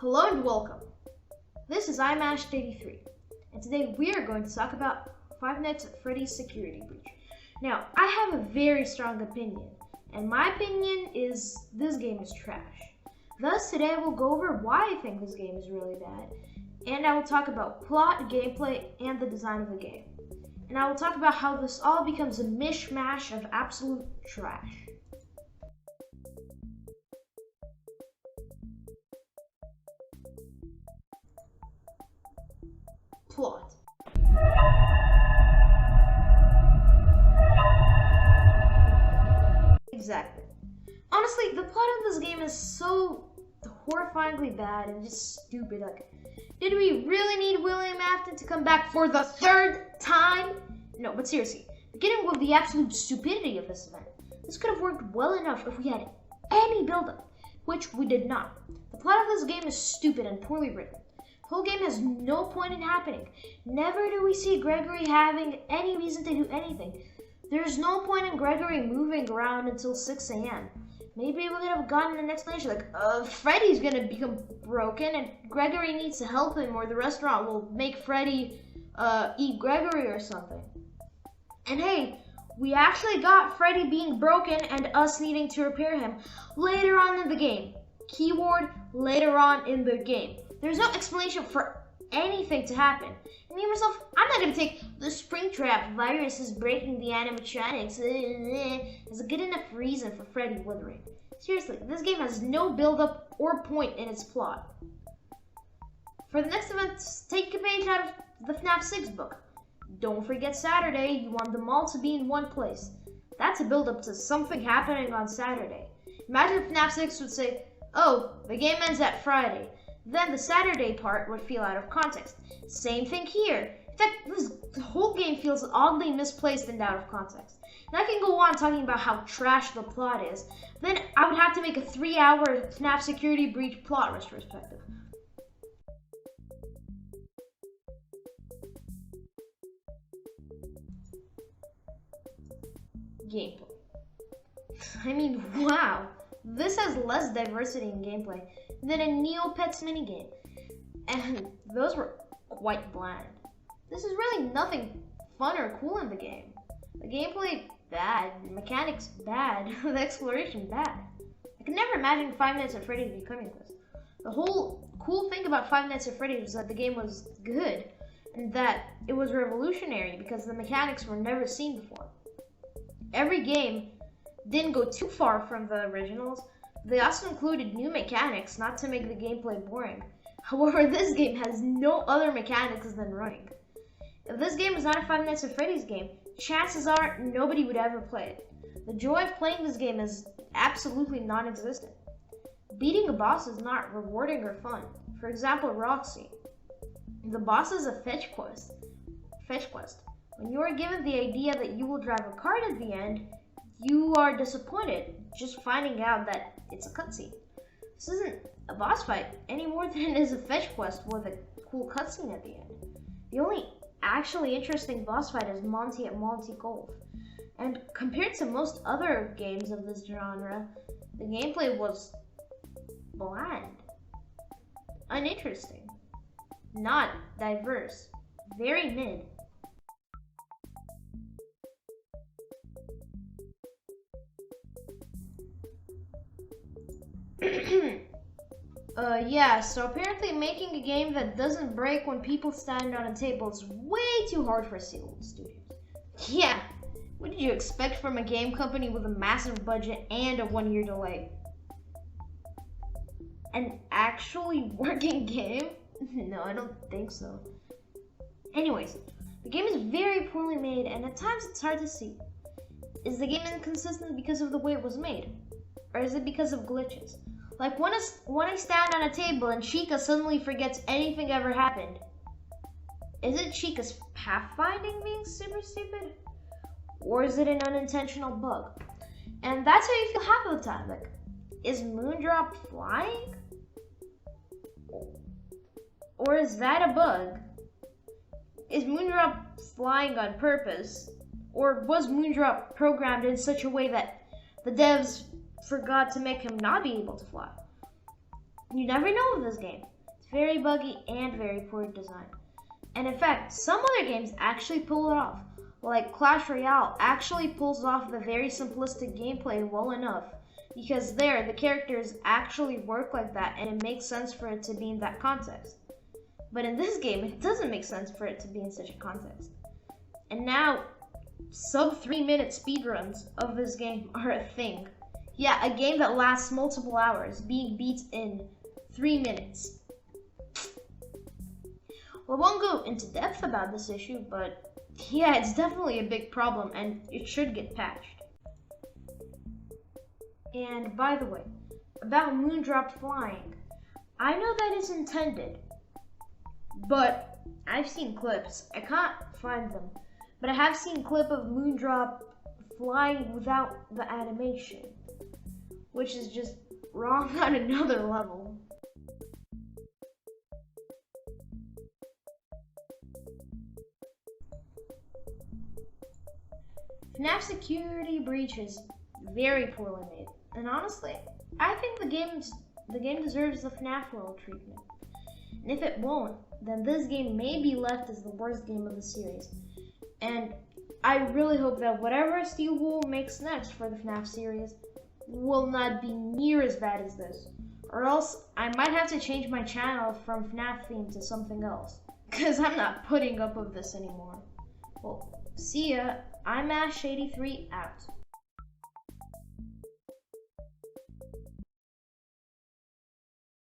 Hello and welcome. This is iMash83, and today we are going to talk about Five Nights at Freddy's Security Breach. Now, I have a very strong opinion, and my opinion is this game is trash. Thus, today I will go over why I think this game is really bad, and I will talk about plot, gameplay, and the design of the game. And I will talk about how this all becomes a mishmash of absolute trash. Plot. Exactly. Honestly, the plot of this game is so horrifyingly bad and just stupid. Like, did we really need William Afton to come back for the third time? No, but seriously, beginning with the absolute stupidity of this event, this could have worked well enough if we had any build-up, which we did not. The plot of this game is stupid and poorly written. The whole game has no point in happening. Never do we see Gregory having any reason to do anything. There's no point in Gregory moving around until 6 a.m. Maybe we could have gotten an explanation like, Freddy's gonna become broken and Gregory needs to help him, or the restaurant will make Freddy eat Gregory or something. And hey, we actually got Freddy being broken and us needing to repair him later on in the game. Keyword, later on in the game. There's no explanation for anything to happen. And you yourself, I'm not going to take the Springtrap virus is breaking the animatronics as a good enough reason for Freddy withering. Seriously, this game has no build-up or point in its plot. For the next event, take a page out of the FNaF 6 book. Don't forget Saturday, you want them all to be in one place. That's a build-up to something happening on Saturday. Imagine if FNaF 6 would say, oh, the game ends at Friday. Then the Saturday part would feel out of context. Same thing here. In fact, the whole game feels oddly misplaced and out of context. And I can go on talking about how trash the plot is. Then I would have to make a 3-hour FNaF Security Breach plot retrospective. Gameplay. I mean, wow. This has less diversity in gameplay than a Neopets minigame, and those were quite bland. This is really nothing fun or cool in the game. The gameplay bad, the mechanics bad, the exploration bad. I can never imagine Five Nights at Freddy's becoming this. The whole cool thing about Five Nights at Freddy's was that the game was good, and that it was revolutionary because the mechanics were never seen before. Every game didn't go too far from the originals. They also included new mechanics, not to make the gameplay boring. However, this game has no other mechanics than running. If this game was not a Five Nights at Freddy's game, chances are nobody would ever play it. The joy of playing this game is absolutely non-existent. Beating a boss is not rewarding or fun. For example, Roxy. The boss is a fetch quest. When you are given the idea that you will drive a cart at the end, you are disappointed just finding out that it's a cutscene. This isn't a boss fight any more than it is a fetch quest with a cool cutscene at the end. The only actually interesting boss fight is Monty at Monty Golf. And compared to most other games of this genre, the gameplay was bland, uninteresting, not diverse, very mid. Yeah, so apparently making a game that doesn't break when people stand on a table is way too hard for Sealed Studios. Yeah, what did you expect from a game company with a massive budget and a 1-year delay? An actually working game? No, I don't think so. Anyways, the game is very poorly made and at times it's hard to see. Is the game inconsistent because of the way it was made? Or is it because of glitches? Like when I stand on a table and Chica suddenly forgets anything ever happened. Is it Chica's pathfinding being super stupid? Or is it an unintentional bug? And that's how you feel half of the time. Like, is Moondrop flying? Or is that a bug? Is Moondrop flying on purpose? Or was Moondrop programmed in such a way that the devs forgot to make him not be able to fly? You never know with this game. It's very buggy and very poor design. And in fact, some other games actually pull it off. Like Clash Royale actually pulls off the very simplistic gameplay well enough, because there, the characters actually work like that and it makes sense for it to be in that context. But in this game, it doesn't make sense for it to be in such a context. And now, sub 3-minute speedruns of this game are a thing. Yeah, a game that lasts multiple hours being beat in 3 minutes. Well, I won't go into depth about this issue, but yeah, it's definitely a big problem and it should get patched. And by the way, about Moondrop flying, I know that is intended, but I've seen clips. I can't find them, but I have seen a clip of Moondrop flying without the animation, which is just wrong on another level. FNaF Security Breach is very poorly made, and honestly, I think the game deserves the FNaF World treatment. And if it won't, then this game may be left as the worst game of the series. And I really hope that whatever Steel Wool makes next for the FNaF series will not be near as bad as this, or else I might have to change my channel from FNaF theme to something else, because I'm not putting up with this anymore. Well, see ya. I'm Ash83 out.